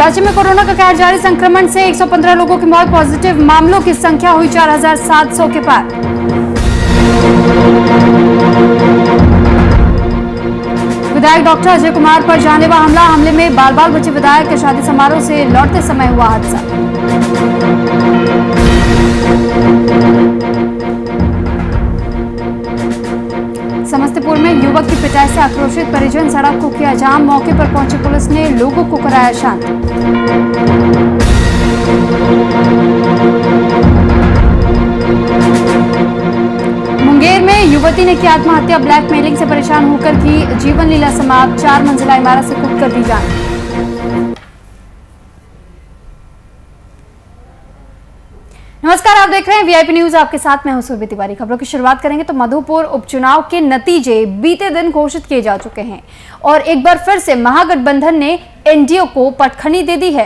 राज्य में कोरोना का कहर जारी, संक्रमण से 115 लोगों की मौत, पॉजिटिव मामलों की संख्या हुई 4700 के पार। विधायक डॉक्टर अजय कुमार पर जानलेवा हमला, हमले में बाल बाल बचे विधायक के शादी समारोह से लौटते समय हुआ हादसा। समस्तीपुर में युवक की पिटाई से आक्रोशित परिजन, सड़क को किया जाम, मौके पर पहुंची पुलिस ने लोगों को कराया शांत। मुंगेर में युवती ने की आत्महत्या, ब्लैकमेलिंग से परेशान होकर की जीवन लीला समाप्त, 4 मंजिला इमारत से कूदकर दी जान। नमस्कार, आप देख रहे हैं वीआईपी न्यूज, आपके साथ मैं हूं सुरभि तिवारी। खबरों की शुरुआत करेंगे तो मधुपुर उपचुनाव के नतीजे बीते दिन घोषित किए जा चुके हैं और एक बार फिर से महागठबंधन ने एनडीए को पटखनी दे दी है।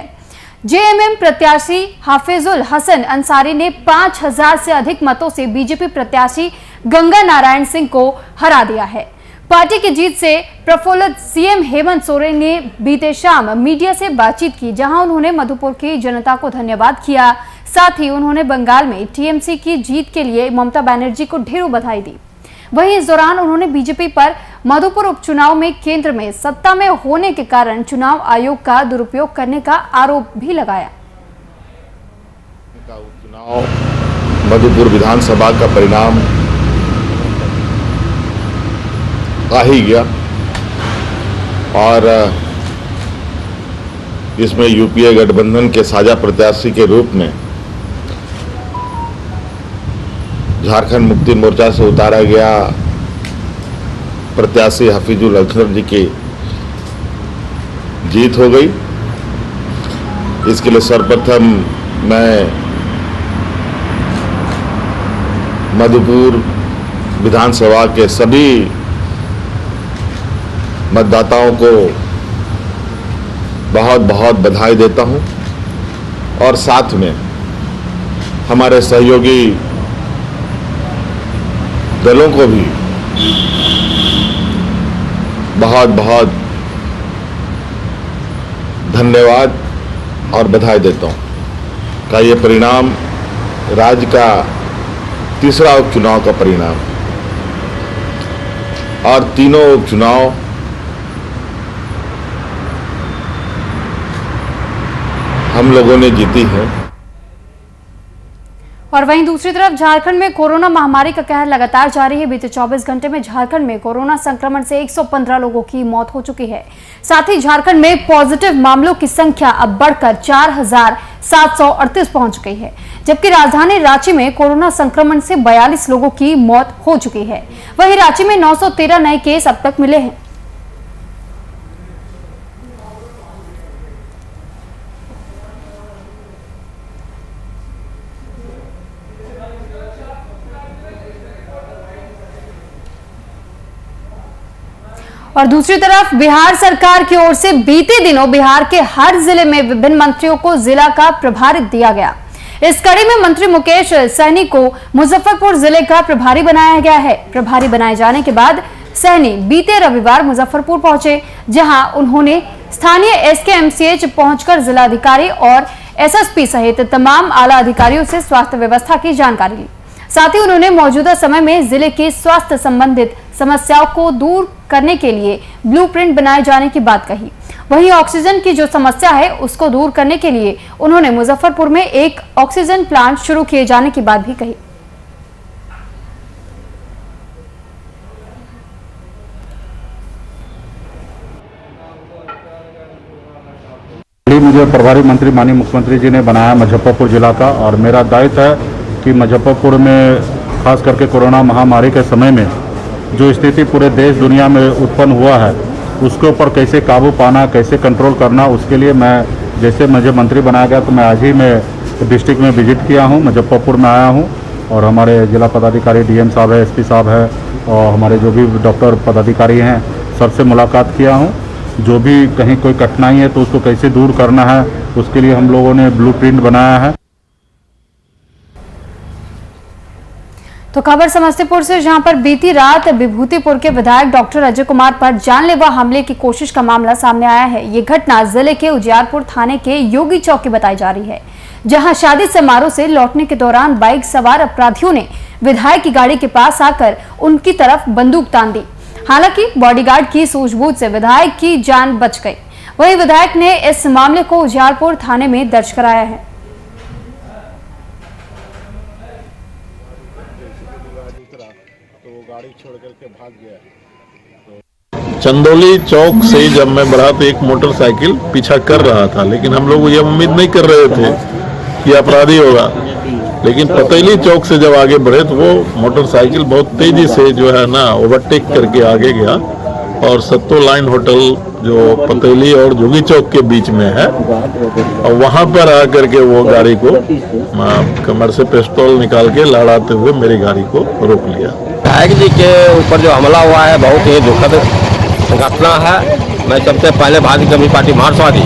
जेएमएम प्रत्याशी हाफिजुल हसन अंसारी ने 5000 से अधिक मतों से बीजेपी प्रत्याशी गंगा नारायण सिंह को हरा दिया है। पार्टी की जीत से प्रफुल्लित सीएम हेमंत सोरेन ने बीते शाम मीडिया से बातचीत की, जहां उन्होंने मधुपुर की जनता को धन्यवाद किया। साथ ही उन्होंने बंगाल में टीएमसी की जीत के लिए ममता बनर्जी को ढेरों बधाई दी। वहीं इस दौरान उन्होंने बीजेपी पर मधुपुर उपचुनाव में केंद्र में सत्ता में होने के कारण चुनाव आयोग का दुरुपयोग करने का आरोप भी लगाया। उपचुनाव मधुपुर विधानसभा का परिणाम आ ही गया और इसमें यूपीए गठबंधन के साझा प्रत्याशी के रूप में झारखंड मुक्ति मोर्चा से उतारा गया प्रत्याशी हाफिजुल हसन जी की जीत हो गई। इसके लिए सर्वप्रथम मैं मधुपुर विधानसभा के सभी मतदाताओं को बहुत बहुत बधाई देता हूं और साथ में हमारे सहयोगी दलों को भी बहुत बहुत धन्यवाद और बधाई देता हूं का ये परिणाम राज्य का तीसरा उपचुनाव का परिणाम और तीनों उपचुनाव हम लोगों ने जीती है। और वहीं दूसरी तरफ झारखंड में कोरोना महामारी का कहर लगातार जारी है। बीते 24 घंटे में झारखंड में कोरोना संक्रमण से 115 लोगों की मौत हो चुकी है। साथ ही झारखंड में पॉजिटिव मामलों की संख्या अब बढ़कर 4738 पहुंच गई है, जबकि राजधानी रांची में कोरोना संक्रमण से 42 लोगों की मौत हो चुकी है। वहीं रांची में 913 नए केस अब तक मिले हैं। और दूसरी तरफ बिहार सरकार की ओर से बीते दिनों बिहार के हर जिले में विभिन्न मंत्रियों को जिला का प्रभारी दिया गया। इस कड़ी में मंत्री मुकेश सहनी को मुजफ्फरपुर जिले का प्रभारी बनाया गया है। प्रभारी बनाए जाने के बाद सहनी बीते रविवार मुजफ्फरपुर पहुंचे, जहां उन्होंने स्थानीय एसकेएमसीएच पहुंचकर जिलाधिकारी और एसएसपी सहित तमाम आला अधिकारियों से स्वास्थ्य व्यवस्था की जानकारी ली। साथ ही उन्होंने मौजूदा समय में जिले के स्वास्थ्य संबंधित समस्याओं को दूर करने के लिए ब्लूप्रिंट बनाए जाने की बात कही। वहीं ऑक्सीजन की जो समस्या है उसको दूर करने के लिए उन्होंने मुजफ्फरपुर में एक ऑक्सीजन प्लांट शुरू किए जाने की बात भी कही। मुझे प्रभारी मंत्री माननीय मुख्यमंत्री जी ने बनाया मुजफ्फरपुर जिला का, और मेरा दायित्व है कि मुजफ्फरपुर में खास करके कोरोना महामारी के समय में जो स्थिति पूरे देश दुनिया में उत्पन्न हुआ है उसके ऊपर कैसे काबू पाना, कैसे कंट्रोल करना, उसके लिए मैं जैसे मुझे मंत्री बनाया गया तो मैं आज ही मैं डिस्ट्रिक्ट में विजिट किया हूं, मुजफ्फरपुर में आया हूं और हमारे जिला पदाधिकारी डीएम साहब है, एसपी साहब है और हमारे जो भी डॉक्टर पदाधिकारी हैं सबसे मुलाकात किया हूँ। जो भी कहीं कोई कठिनाई है तो उसको कैसे दूर करना है उसके लिए हम लोगों ने ब्लूप्रिंट बनाया है। तो खबर समस्तीपुर से, जहां पर बीती रात विभूतिपुर के विधायक डॉक्टर अजय कुमार पर जानलेवा हमले की कोशिश का मामला सामने आया है। ये घटना जिले के उजियारपुर थाने के योगी चौक की बताई जा रही है, जहां शादी समारोह से लौटने के दौरान बाइक सवार अपराधियों ने विधायक की गाड़ी के पास आकर उनकी तरफ बंदूक तान दी। हालांकि बॉडीगार्ड की सूझबूझ से विधायक की जान बच गई। वहीं विधायक ने इस मामले को उजियारपुर थाने में दर्ज कराया है। चंदौली चौक से जब मैं बढ़ा तो एक मोटरसाइकिल पीछा कर रहा था, लेकिन हम लोग ये उम्मीद नहीं कर रहे थे कि अपराधी होगा। लेकिन पतेली चौक से जब आगे बढ़े तो वो मोटरसाइकिल बहुत तेजी से जो है ना ओवरटेक करके आगे गया और सत्तो लाइन होटल जो पतेली और जोगी चौक के बीच में है, और वहां पर आकर के वो गाड़ी को कमर से पिस्तौल निकाल के लड़ाते हुए मेरी गाड़ी को रोक लिया। विधायक जी के ऊपर जो हमला हुआ है बहुत ही दुखद घटना है। मैं सबसे पहले भारतीय कम्युनिस्ट पार्टी मार्क्सवादी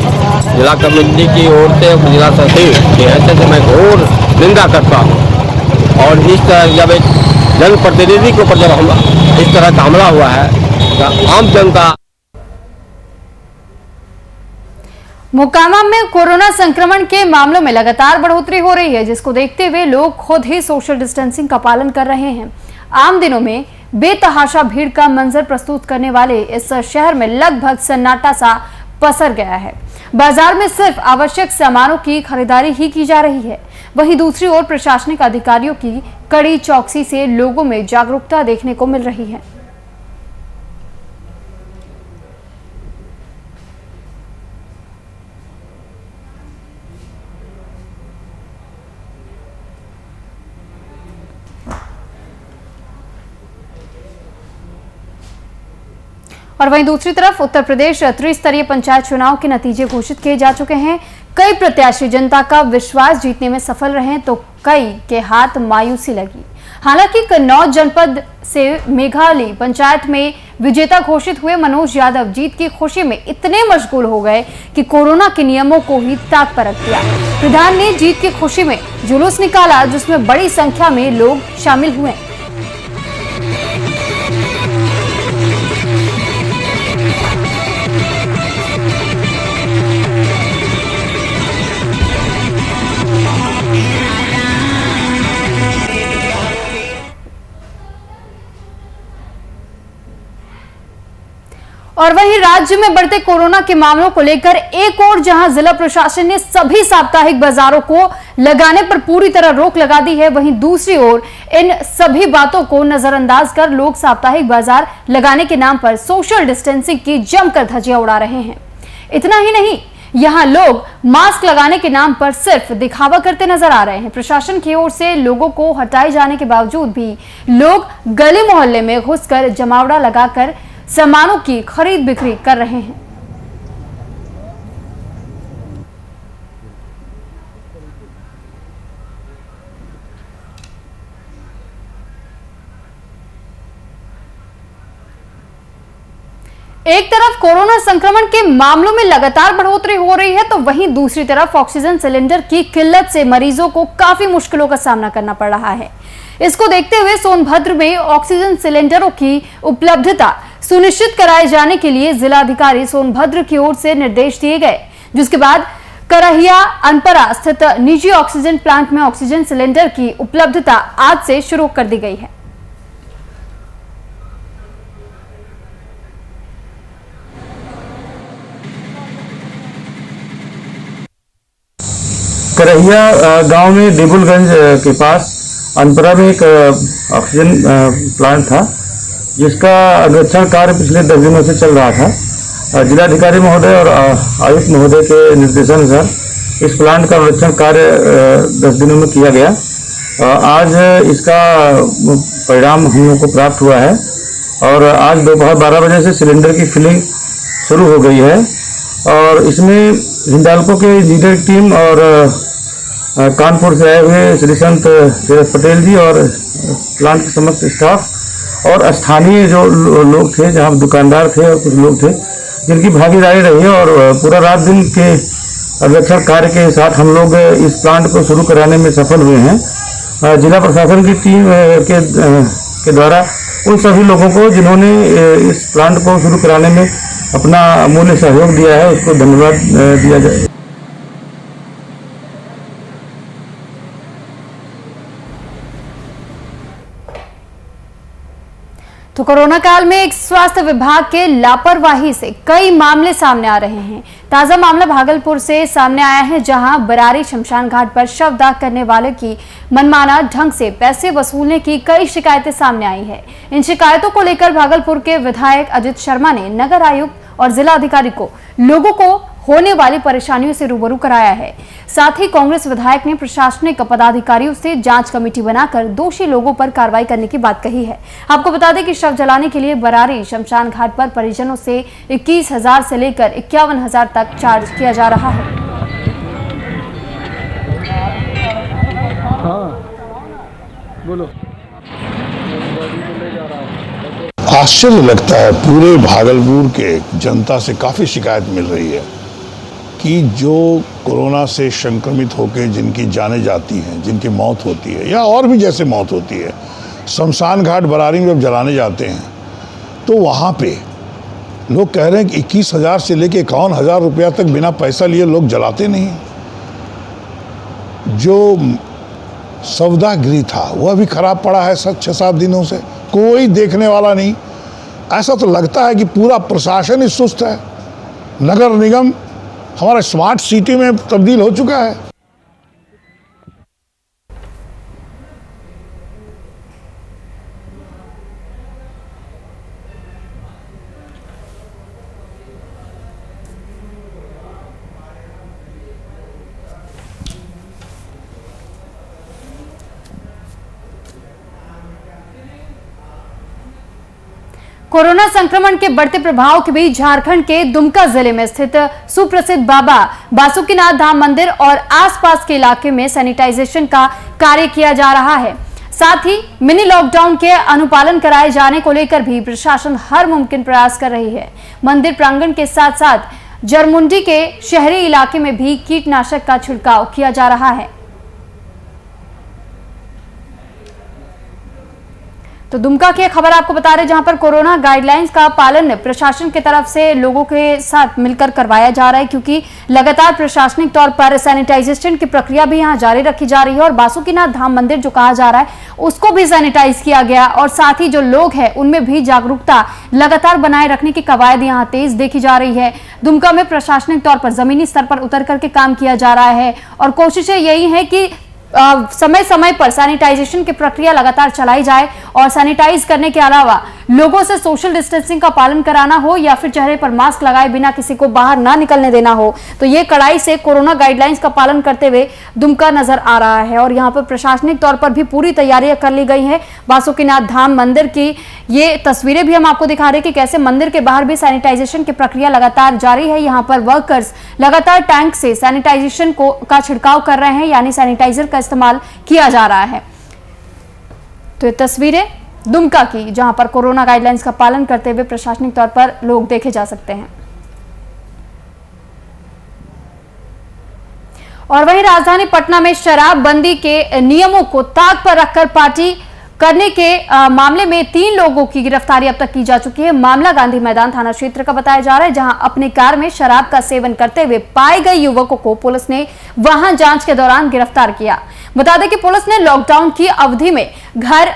जिला कमेटी की ओर से जिला सचिव की हैसियत से मैं घोर निंदा करता हूँ। और इस तरह जब एक जनप्रतिनिधि के ऊपर जब इस तरह का हमला हुआ है तो आम जनता। मोकामा में कोरोना संक्रमण के मामलों में लगातार बढ़ोतरी हो रही है, जिसको देखते हुए लोग खुद ही सोशल डिस्टेंसिंग का पालन कर रहे हैं। आम दिनों में बेतहाशा भीड़ का मंजर प्रस्तुत करने वाले इस शहर में लगभग सन्नाटा सा पसर गया है। बाजार में सिर्फ आवश्यक सामानों की खरीदारी ही की जा रही है। वहीं दूसरी ओर प्रशासनिक अधिकारियों की कड़ी चौकसी से लोगों में जागरूकता देखने को मिल रही है। और वहीं दूसरी तरफ उत्तर प्रदेश त्रिस्तरीय पंचायत चुनाव के नतीजे घोषित किए जा चुके हैं। कई प्रत्याशी जनता का विश्वास जीतने में सफल रहे तो कई के हाथ मायूसी लगी। हालांकि कन्नौज जनपद से मेघाली पंचायत में विजेता घोषित हुए मनोज यादव जीत की खुशी में इतने मशगूल हो गए कि कोरोना के नियमों को ही ताक पर रख दिया। प्रधान ने जीत की खुशी में जुलूस निकाला, जिसमें बड़ी संख्या में लोग शामिल हुए। और वहीं राज्य में बढ़ते कोरोना के मामलों को लेकर एक और जहां जिला प्रशासन ने सभी साप्ताहिक बाजारों को लगाने पर पूरी तरह रोक लगा दी है, वहीं दूसरी ओर इन सभी बातों को नजरअंदाज कर लोग साप्ताहिक बाजार लगाने के नाम पर सोशल डिस्टेंसिंग की जमकर धज्जियां उड़ा रहे हैं। इतना ही नहीं, यहां लोग मास्क लगाने के नाम पर सिर्फ दिखावा करते नजर आ रहे हैं। प्रशासन की ओर से लोगों को हटाए जाने के बावजूद भी लोग गली मोहल्ले में घुसकर जमावड़ा लगाकर सामानों की खरीद बिक्री कर रहे हैं। एक तरफ कोरोना संक्रमण के मामलों में लगातार बढ़ोतरी हो रही है, तो वहीं दूसरी तरफ ऑक्सीजन सिलेंडर की किल्लत से मरीजों को काफी मुश्किलों का सामना करना पड़ रहा है। इसको देखते हुए सोनभद्र में ऑक्सीजन सिलेंडरों की उपलब्धता सुनिश्चित कराए जाने के लिए जिलाधिकारी सोनभद्र की ओर से निर्देश दिए गए, जिसके बाद करहिया अनपरा स्थित निजी ऑक्सीजन प्लांट में ऑक्सीजन सिलेंडर की उपलब्धता आज से शुरू कर दी गई है। करहिया गांव में देबुलगंज के पास अनपरा में एक ऑक्सीजन प्लांट था, जिसका अन्वेषण कार्य पिछले 10 दिनों से चल रहा था। जिलाधिकारी महोदय और आयुक्त महोदय के निर्देशानुसार इस प्लांट का अन्वेषण कार्य 10 दिनों में किया गया। आज इसका परिणाम हम लोग को प्राप्त हुआ है और आज दोपहर 12 बजे से सिलेंडर की फिलिंग शुरू हो गई है। और इसमें हिंडाल्को के इंजीनियर टीम और कानपुर से आए हुए श्री संत पटेल जी और प्लांट के समस्त स्टाफ और स्थानीय जो लोग थे, जहां दुकानदार थे और कुछ लोग थे, जिनकी भागीदारी रही है। और पूरा रात दिन के अन्वेषण कार्य के साथ हम लोग इस प्लांट को शुरू कराने में सफल हुए हैं। जिला प्रशासन की टीम के द्वारा उन सभी लोगों को जिन्होंने इस प्लांट को शुरू कराने में अपना अमूल्य सहयोग दिया है उसको धन्यवाद दिया जाए। तो कोरोना काल में एक स्वास्थ्य विभाग के लापरवाही से कई मामले सामने आ रहे हैं। ताजा मामला भागलपुर से सामने आया है, जहां बरारी शमशान घाट पर शव दाह करने वाले की मनमाना ढंग से पैसे वसूलने की कई शिकायतें सामने आई है। इन शिकायतों को लेकर भागलपुर के विधायक अजित शर्मा ने नगर आयुक्त और जिला अधिकारी को लोगों को होने वाली परेशानियों से रूबरू कराया है। साथ ही कांग्रेस विधायक ने प्रशासनिक पदाधिकारियों से जांच कमेटी बनाकर दोषी लोगों पर कार्रवाई करने की बात कही है। आपको बता दें कि शव जलाने के लिए बरारी शमशान घाट पर परिजनों से 21,000 से लेकर 51,000 तक चार्ज किया जा रहा है। आश्चर्य लगता है, पूरे भागलपुर के जनता से काफ़ी शिकायत मिल रही है कि जो कोरोना से संक्रमित होकर जिनकी जाने जाती हैं, जिनकी मौत होती है या और भी जैसे मौत होती है, शमशान घाट बरारी में जब जलाने जाते हैं तो वहाँ पे लोग कह रहे हैं कि 21,000 से लेकर 51,000 रुपया तक बिना पैसा लिए लोग जलाते नहीं। जो सौदागृह था वह भी खराब पड़ा है 6-7 दिनों से, कोई देखने वाला नहीं। ऐसा तो लगता है कि पूरा प्रशासन ही सुस्त है। नगर निगम हमारा स्मार्ट सिटी में तब्दील हो चुका है। कोरोना संक्रमण के बढ़ते प्रभाव के बीच झारखंड के दुमका जिले में स्थित सुप्रसिद्ध बाबा बासुकीनाथ धाम मंदिर और आसपास के इलाके में सैनिटाइजेशन का कार्य किया जा रहा है। साथ ही मिनी लॉकडाउन के अनुपालन कराए जाने को लेकर भी प्रशासन हर मुमकिन प्रयास कर रही है। मंदिर प्रांगण के साथ साथ जरमुंडी के शहरी इलाके में भी कीटनाशक का छिड़काव किया जा रहा है। तो दुमका की खबर आपको बता रहे, जहां पर कोरोना गाइडलाइंस का पालन प्रशासन की तरफ से लोगों के साथ मिलकर करवाया जा रहा है, क्योंकि लगातार प्रशासनिक तौर पर सैनिटाइजेशन की प्रक्रिया भी यहां जारी रखी जा रही है। और बासुकीनाथ धाम मंदिर जो कहा जा रहा है उसको भी सैनिटाइज किया गया और साथ ही जो लोग हैं उनमें भी जागरूकता लगातार बनाए रखने की कवायद यहां तेज देखी जा रही है। दुमका में प्रशासनिक तौर पर जमीनी स्तर पर उतर करके काम किया जा रहा है और कोशिशें यही है कि समय समय पर सैनिटाइजेशन की प्रक्रिया लगातार चलाई जाए और सैनिटाइज करने के अलावा लोगों से सोशल डिस्टेंसिंग का पालन कराना हो या फिर चेहरे पर मास्क लगाए बिना किसी को बाहर ना निकलने देना हो। तो ये कड़ाई से कोरोना गाइडलाइंस का पालन करते हुए दुमका नजर आ रहा है और यहाँ पर प्रशासनिक तौर पर भी पूरी तैयारियां कर ली गई हैं। बासुकीनाथ धाम मंदिर की ये तस्वीरें भी हम आपको दिखा रहे हैं कि कैसे मंदिर के बाहर भी सैनिटाइजेशन की प्रक्रिया लगातार जारी है। यहाँ पर वर्कर्स लगातार टैंक से सैनिटाइजेशन का छिड़काव कर रहे हैं, यानी सैनिटाइजर का इस्तेमाल किया जा रहा है। तो ये तस्वीरें दुमका की, जहां पर कोरोना गाइडलाइंस का पालन करते हुए प्रशासनिक तौर पर लोग देखे जा सकते हैं। और वहीं राजधानी पटना में शराबबंदी के नियमों को ताक पर रखकर पार्टी करने के मामले में 3 लोगों की गिरफ्तारी अब तक की जा चुकी है। मामला गांधी मैदान थाना क्षेत्र का बताया जा रहा है, जहां अपनी कार में शराब का सेवन करते हुए पाए गए युवकों को पुलिस ने वाहन जांच के दौरान गिरफ्तार किया। बता दें कि पुलिस ने लॉकडाउन की अवधि में घर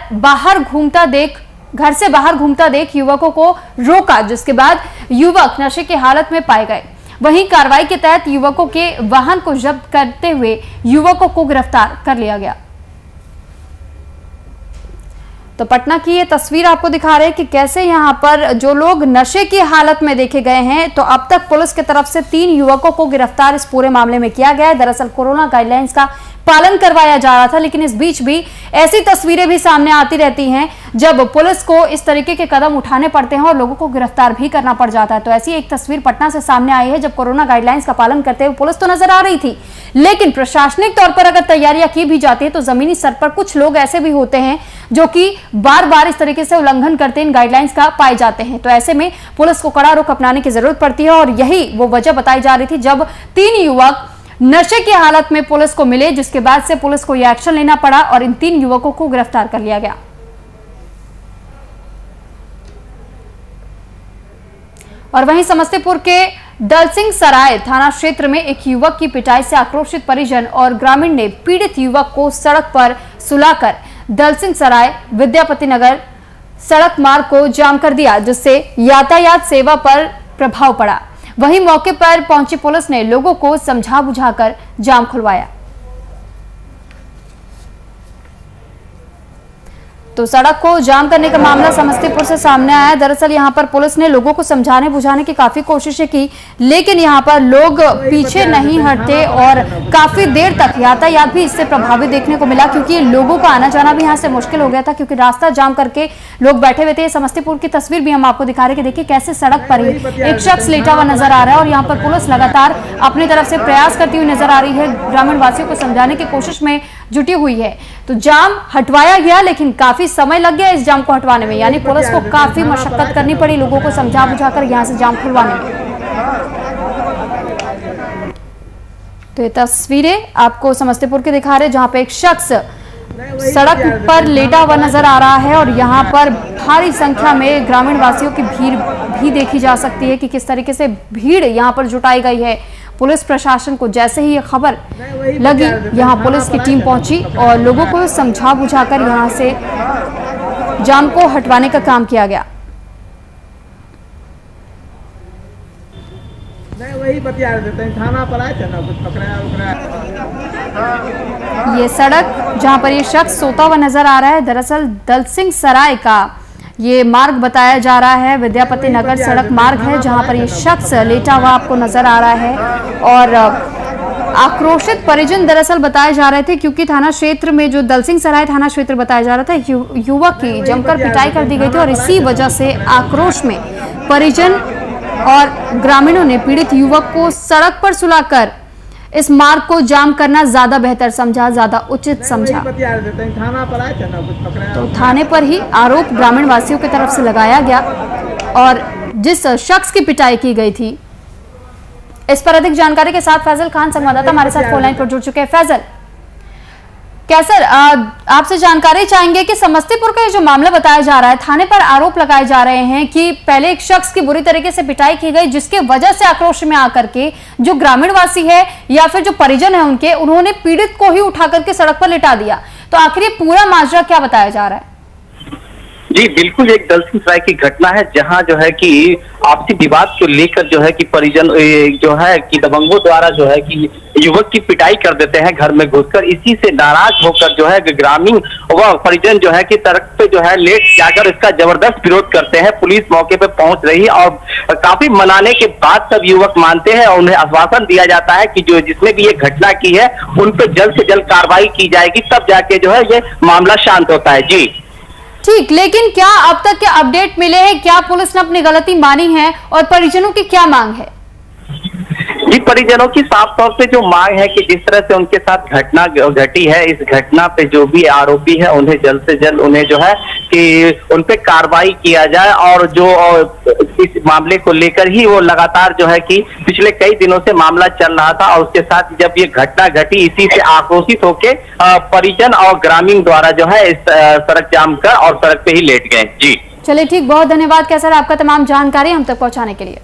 से बाहर घूमता देख युवकों को रोका, जिसके बाद युवक नशे की हालत में पाए गए। वहीं कार्रवाई के तहत युवकों के वाहन को जब्त करते हुए युवकों को गिरफ्तार कर लिया गया। तो पटना की ये तस्वीर आपको दिखा रहे हैं कि कैसे यहां पर जो लोग नशे की हालत में देखे गए हैं। तो अब तक पुलिस की तरफ से 3 युवकों को गिरफ्तार इस पूरे मामले में किया गया है। दरअसल कोरोना गाइडलाइंस का पालन करवाया जा रहा था, लेकिन इस बीच भी ऐसी तस्वीरें भी सामने आती रहती हैं जब पुलिस को इस तरीके के कदम उठाने पड़ते हैं और लोगों को गिरफ्तार भी करना पड़ जाता है। तो ऐसी एक तस्वीर पटना से सामने आई है, जब कोरोना गाइडलाइंस का पालन करते हुए पुलिस तो नजर आ रही थी, लेकिन प्रशासनिक तौर पर अगर तैयारियां की भी जाती है तो जमीनी स्तर पर कुछ लोग ऐसे भी होते हैं जो कि बार बार इस तरीके से उल्लंघन करते इन गाइडलाइंस का पाए जाते हैं। तो ऐसे में पुलिस को कड़ा रुख अपनाने की जरूरत पड़ती है और यही वो वजह बताई जा रही थी जब 3 युवक नशे की हालत में पुलिस को मिले, जिसके बाद से पुलिस को यह एक्शन लेना पड़ा और इन 3 युवकों को गिरफ्तार कर लिया गया। और वहीं समस्तीपुर के दलसिंह सराय थाना क्षेत्र में एक युवक की पिटाई से आक्रोशित परिजन और ग्रामीण ने पीड़ित युवक को सड़क पर सुलाकर दलसिंह सराय विद्यापति नगर सड़क मार्ग को जाम कर दिया, जिससे यातायात सेवा पर प्रभाव पड़ा। वहीं मौके पर पहुंची पुलिस ने लोगों को समझा बुझाकर जाम खुलवाया। तो सड़क को जाम करने का मामला समस्तीपुर से सामने आया। दरअसल यहां पर पुलिस ने लोगों को समझाने बुझाने की काफी कोशिशें की, लेकिन यहां पर लोग पीछे नहीं हटते और काफी देर तक यातायात भी इससे प्रभावित देखने को मिला, क्योंकि लोगों का आना जाना भी यहां से मुश्किल हो गया था, क्योंकि रास्ता जाम करके लोग बैठे हुए थे। समस्तीपुर की तस्वीर भी हम आपको दिखा रहे हैं कि देखिए कैसे सड़क पर ही एक शख्स लेटा हुआ नजर आ रहा है और यहाँ पर पुलिस लगातार अपनी तरफ से प्रयास करती हुई नजर आ रही है, ग्रामीण वासियों को समझाने की कोशिश में जुटी हुई है। तो जाम हटवाया गया, लेकिन काफी समय लग गया इस जाम को हटवाने में, यानी पुलिस को काफी मशक्कत करनी पड़ी लोगों को समझा बुझाकर यहां से जाम खुलवाने में। तो ये तस्वीरें आपको समस्तीपुर के दिखा रहे हैं, जहां पे एक शख्स सड़क पर लेटा हुआ नजर आ रहा है और यहां पर भारी संख्या में ग्रामीण वासियों की भीड़ भी देखी जा सकती है कि किस तरीके से भीड़ यहां पर जुटाई गई है। पुलिस प्रशासन को जैसे ही ये खबर लगी, यहां पुलिस की टीम पहुंची और लोगों को समझा बुझाकर यहां से जाम को हटवाने का काम किया गया। वही बतिया देते हैं, थाना पर आए थे ना, कुछ पकड़ाया। ये सड़क जहां पर ये शख्स सोता हुआ नजर आ रहा है, दरअसल दलसिंह सराय का ये मार्ग बताया जा रहा है। विद्यापति नगर सड़क मार्ग है जहां पर ये शख्स लेटा हुआ आपको नजर आ रहा है और आक्रोशित परिजन दरअसल बताए जा रहे थे, क्योंकि थाना क्षेत्र में जो दलसिंह सराय थाना क्षेत्र बताया जा रहा था, युवक की जमकर पिटाई कर दी गई थी और इसी वजह से आक्रोश में परिजन और ग्रामीणों ने पीड़ित युवक को सड़क पर सुलाकर इस मार्ग को जाम करना ज्यादा बेहतर समझा, ज्यादा उचित समझा। तो थाने पर ही आरोप ग्रामीण वासियों की तरफ से लगाया गया और जिस शख्स की पिटाई की गई थी, इस पर अधिक जानकारी के साथ फैजल खान संवाददाता हमारे साथ फोन लाइन पर जुड़ चुके हैं। फैजल, क्या सर आपसे जानकारी चाहेंगे कि समस्तीपुर का ये जो मामला बताया जा रहा है, थाने पर आरोप लगाए जा रहे हैं कि पहले एक शख्स की बुरी तरीके से पिटाई की गई, जिसके वजह से आक्रोश में आकर के जो ग्रामीणवासी है या फिर जो परिजन है उनके, उन्होंने पीड़ित को ही उठा करके सड़क पर लिटा दिया। तो आखिर ये पूरा माजरा क्या बताया जा रहा है? जी बिल्कुल, एक दलसिंह सराय की घटना है जहां जो है कि आपसी विवाद को लेकर जो है कि परिजन जो है कि दबंगों द्वारा जो है कि युवक की पिटाई कर देते हैं घर में घुसकर। इसी से नाराज होकर जो है ग्रामीण व परिजन जो है कि सड़क पे जो है लेट जाकर इसका जबरदस्त विरोध करते हैं। पुलिस मौके पे पहुंच रही और काफी मनाने के बाद सब युवक मानते हैं और उन्हें आश्वासन दिया जाता है कि जो जिसने भी ये घटना की है उन पर जल्द से जल्द कार्रवाई की जाएगी, तब जाके जो है ये मामला शांत होता है। जी ठीक, लेकिन क्या अब तक के अपडेट मिले हैं? क्या पुलिस ने अपनी गलती मानी है और परिजनों की क्या मांग है? जी परिजनों की साफ तौर पे जो मांग है कि जिस तरह से उनके साथ घटना घटी है, इस घटना पे जो भी आरोपी है उन्हें जल्द से जल्द उन्हें जो है कि उन पे कार्रवाई किया जाए। और जो इस मामले को लेकर ही वो लगातार जो है कि पिछले कई दिनों से मामला चल रहा था और उसके साथ जब ये घटना घटी, इसी से आक्रोशित होके परिजन और ग्रामीण द्वारा जो है इस सड़क जाम कर और सड़क पे ही लेट गए। जी चलिए ठीक, बहुत धन्यवाद कैसर आपका तमाम जानकारी हम तक पहुंचाने के लिए।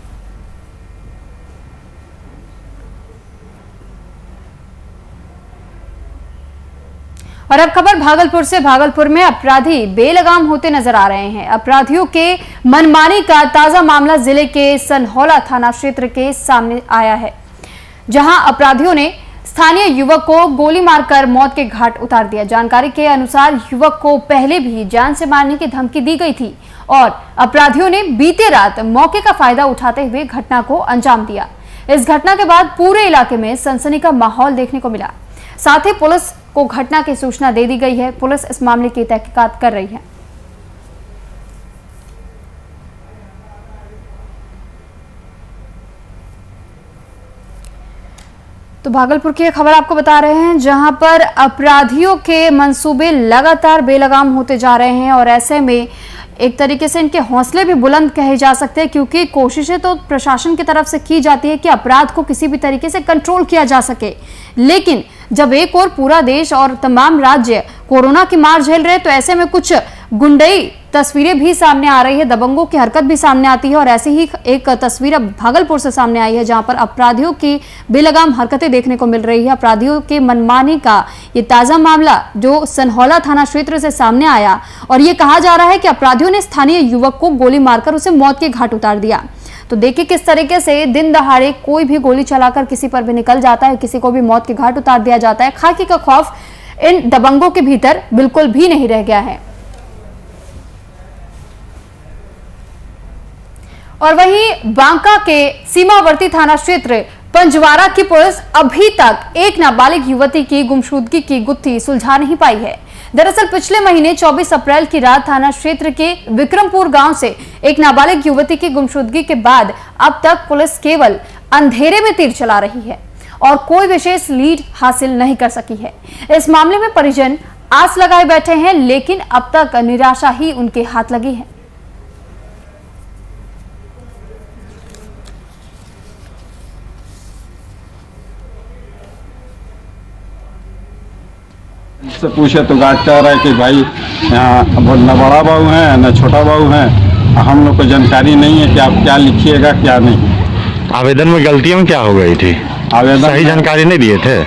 और अब खबर भागलपुर से। भागलपुर में अपराधी बेलगाम होते नजर आ रहे हैं। अपराधियों के मनमानी का ताजा मामला जिले के सनहौला थाना क्षेत्र के सामने आया है, जहां अपराधियों ने स्थानीय युवक को गोली मारकर मौत के घाट उतार दिया। जानकारी के अनुसार युवक को पहले भी जान से मारने की धमकी दी गई थी और अपराधियों ने बीते रात मौके का फायदा उठाते हुए घटना को अंजाम दिया। इस घटना के बाद पूरे इलाके में सनसनी का माहौल देखने को मिला। साथ ही पुलिस को घटना की सूचना दे दी गई है। पुलिस इस मामले की तहकीकात कर रही है। तो भागलपुर की खबर आपको बता रहे हैं, जहां पर अपराधियों के मंसूबे लगातार बेलगाम होते जा रहे हैं और ऐसे में एक तरीके से इनके हौसले भी बुलंद कहे जा सकते हैं, क्योंकि कोशिशें तो प्रशासन की तरफ से की जाती है कि अपराध को किसी भी तरीके से कंट्रोल किया जा सके, लेकिन जब एक और पूरा देश और तमाम राज्य कोरोना की मार झेल रहे हैं, तो ऐसे में कुछ गुंडई तस्वीरें भी सामने आ रही है, दबंगों की हरकत भी सामने आती है। और ऐसी ही एक तस्वीर अब भागलपुर से सामने आई है, जहां पर अपराधियों की बेलगाम हरकतें देखने को मिल रही है। अपराधियों के मनमानी का ये ताजा मामला जो सनहौला थाना क्षेत्र से सामने आया, और ये कहा जा रहा है कि अपराधियों ने स्थानीय युवक को गोली मारकर उसे मौत के घाट उतार दिया। तो देखिए किस तरीके से दिन दहाड़े कोई भी गोली चलाकर किसी पर भी निकल जाता है, किसी को भी मौत के घाट उतार दिया जाता है। खाकी का खौफ इन दबंगों के भीतर बिल्कुल भी नहीं रह गया है। और वहीं बांका के सीमावर्ती थाना क्षेत्र पंजवारा की पुलिस अभी तक एक नाबालिग युवती की गुमशुदगी की गुत्थी सुलझा नहीं पाई है। दरअसल पिछले महीने 24 अप्रैल की रात थाना क्षेत्र के विक्रमपुर गांव से एक नाबालिग युवती की गुमशुदगी के बाद अब तक पुलिस केवल अंधेरे में तीर चला रही है और कोई विशेष लीड हासिल नहीं कर सकी है। इस मामले में परिजन आस लगाए बैठे हैं, लेकिन अब तक निराशा ही उनके हाथ लगी है। से पूछे तो गार्ड कह रहा है कि भाई यहाँ न बड़ा बहू है न छोटा बहू है, हम लोग को जानकारी नहीं है कि आप क्या लिखिएगा क्या नहीं। आवेदन में गलतियाँ क्या हो गई थी? आवेदन सही जानकारी नहीं दिए थे?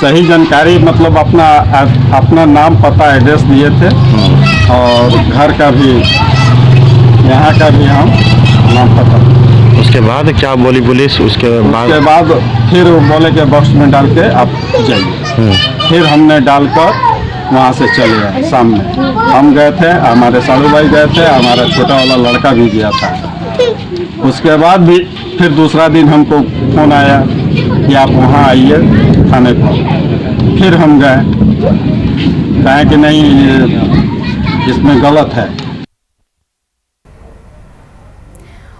सही जानकारी मतलब अपना नाम पता एड्रेस दिए थे और घर का भी, यहाँ का भी हम नाम पता। उसके बाद क्या बोली पुलिस? उसके बाद फिर बोले कि बॉक्स में डाल के आप जाइए। फिर हमने डालकर वहाँ से चले गए। सामने हम गए थे, हमारे सालू भाई गए थे, हमारा छोटा वाला लड़का भी गया था। उसके बाद भी फिर दूसरा दिन हमको फोन आया कि आप वहाँ आइए थाने को। फिर हम गए, कहे कि नहीं इसमें गलत है।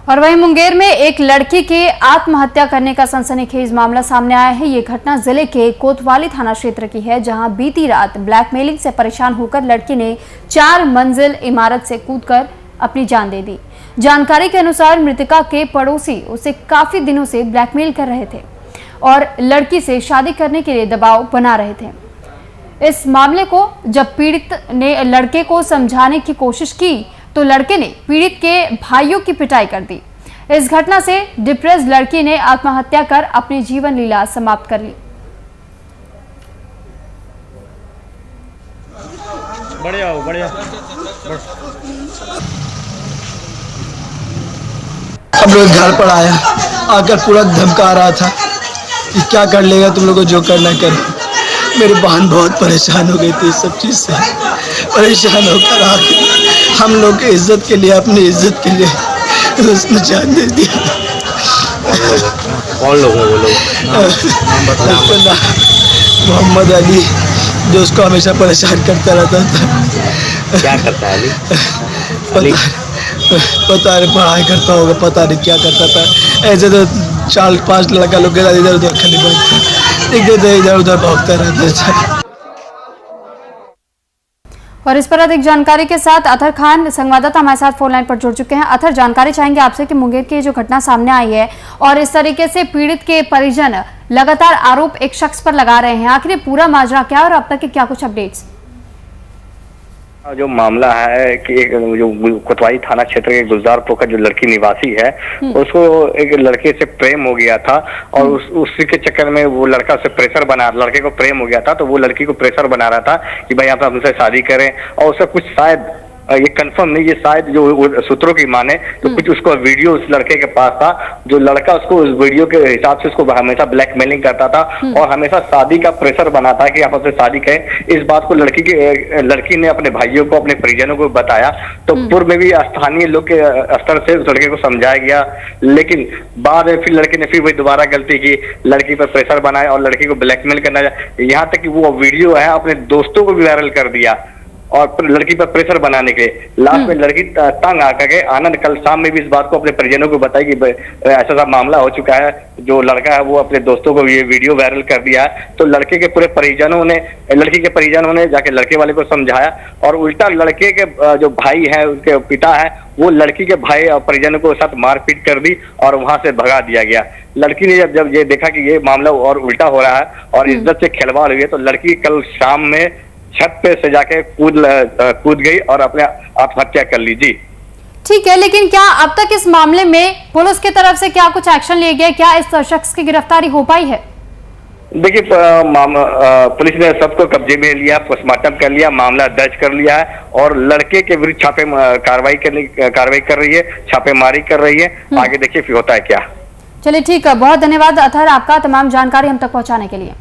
और वहीं मुंगेर में एक लड़की के आत्महत्या करने का सनसनीखेज मामला सामने आया है। ये घटना जिले के कोतवाली थाना क्षेत्र की है, जहां बीती रात ब्लैकमेलिंग से परेशान होकर लड़की ने 4 मंजिल इमारत से कूदकर अपनी जान दे दी। जानकारी के अनुसार मृतका के पड़ोसी उसे काफी दिनों से ब्लैकमेल कर रहे थे और लड़की से शादी करने के लिए दबाव बना रहे थे। इस मामले को जब पीड़ित ने लड़के को समझाने की कोशिश की तो लड़के ने पीड़ित के भाइयों की पिटाई कर दी। इस घटना से डिप्रेस लड़की ने आत्महत्या कर अपनी जीवन लीला समाप्त कर ली। बढ़िया। हम लोग घर पर आकर पूरा धमका रहा था कि क्या कर लेगा तुम लोग को, जो करना कर। मेरी बहन बहुत परेशान हो गई थी इस सब चीज़ से। परेशान होकर आके हम लोग की इज्जत के लिए, अपनी इज्जत के लिए उसने जान दे दिया। कौन लोग हैं वो लोग? मोहम्मद अली, जो उसको हमेशा परेशान करता रहता था। क्या करता है अली? पता नहीं, पढ़ाई करता होगा, पता नहीं क्या करता था। ऐसे तो 4-5 लड़का लोग के साथ इधर उधर खाली बैठता, इधर उधर भागता रहता है। और इस पर अधिक जानकारी के साथ अथर खान संवाददाता हमारे साथ फोन लाइन पर जुड़ चुके हैं। अथर, जानकारी चाहेंगे आपसे कि मुंगेर की जो घटना सामने आई है और इस तरीके से पीड़ित के परिजन लगातार आरोप एक शख्स पर लगा रहे हैं, आखिर पूरा माजरा क्या और अब तक के क्या कुछ अपडेट्स? जो मामला है कि एक जो कोतवाली थाना क्षेत्र के गुलजारपुर का जो लड़की निवासी है, उसको एक लड़के से प्रेम हो गया था और उसी के चक्कर में वो लड़का से प्रेशर बना, लड़के को प्रेम हो गया था तो वो लड़की को प्रेशर बना रहा था कि भाई आप हमसे शादी करें। और उसका कुछ शायद ये कंफर्म नहीं, ये शायद जो सूत्रों की माने तो कुछ उसको वीडियो उस लड़के के पास था, जो लड़का उसको उस वीडियो के हिसाब से उसको हमेशा ब्लैकमेलिंग करता था और हमेशा शादी का प्रेशर बनाता है कि आप हमसे शादी करें। इस बात को लड़की ने अपने भाइयों को, अपने परिजनों को बताया तो पूर्व में भी स्थानीय लोग के स्तर से उस लड़के को समझाया गया, लेकिन बाद में फिर लड़के ने फिर वही दोबारा गलती की, लड़की पर प्रेशर बनाया और लड़की को ब्लैकमेल करना, यहाँ तक कि वो वीडियो है अपने दोस्तों को भी वायरल कर दिया। और लड़की पर प्रेशर बनाने के लिए। लास्ट में लड़की तंग आकर के आनंद कल शाम में भी इस बात को अपने परिजनों को बताई कि ऐसा सा मामला हो चुका है, जो लड़का है वो अपने दोस्तों को ये वीडियो वायरल कर दिया है। तो लड़के के पूरे परिजनों ने, लड़की के परिजनों ने जाके लड़के वाले को समझाया और उल्टा लड़के के जो भाई है, उनके पिता है, वो लड़की के भाई और परिजनों को साथ मारपीट कर दी और वहां से भगा दिया गया। लड़की ने जब ये देखा कि ये मामला और उल्टा हो रहा है और इज्जत से खिलवाड़ हुई है, तो लड़की कल शाम में छत पे से जाके कूद गई और अपने आत्महत्या कर ली। जी ठीक है, लेकिन क्या अब तक इस मामले में पुलिस की तरफ से क्या कुछ एक्शन लिया गया? क्या इस शख्स की गिरफ्तारी हो पाई है? देखिए, पुलिस ने सबको कब्जे में लिया, पोस्टमार्टम कर लिया, मामला दर्ज कर लिया है और लड़के के विरुद्ध कार्रवाई कर रही है, छापेमारी कर रही है। आगे देखिए फिर होता है क्या। चलिए ठीक है, बहुत धन्यवाद अतहर आपका तमाम जानकारी हम तक पहुंचाने के लिए।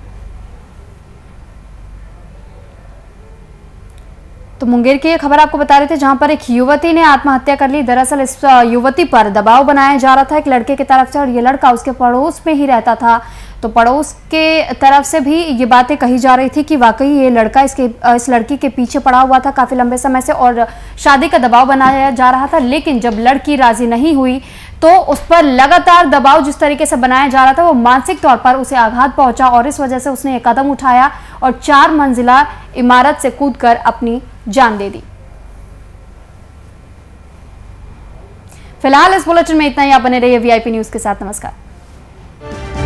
तो मुंगेर की खबर आपको बता रहे थे, जहां पर एक युवती ने आत्महत्या कर ली। दरअसल इस युवती पर दबाव बनाया जा रहा था एक लड़के की तरफ से और ये लड़का उसके पड़ोस में ही रहता था। तो पड़ोस के तरफ से भी ये बातें कही जा रही थी कि वाकई ये लड़का इस लड़की के पीछे पड़ा हुआ था काफी लंबे समय से और शादी का दबाव बनाया जा रहा था। लेकिन जब लड़की राजी नहीं हुई तो उस पर लगातार दबाव जिस तरीके से बनाया जा रहा था वो मानसिक तौर पर उसे आघात पहुंचा और इस वजह से उसने एक कदम उठाया और 4 मंजिला इमारत से कूदकर अपनी जान दे दी। फिलहाल इस बुलेटिन में इतना ही। आप बने रहिए वीआईपी न्यूज के साथ। नमस्कार।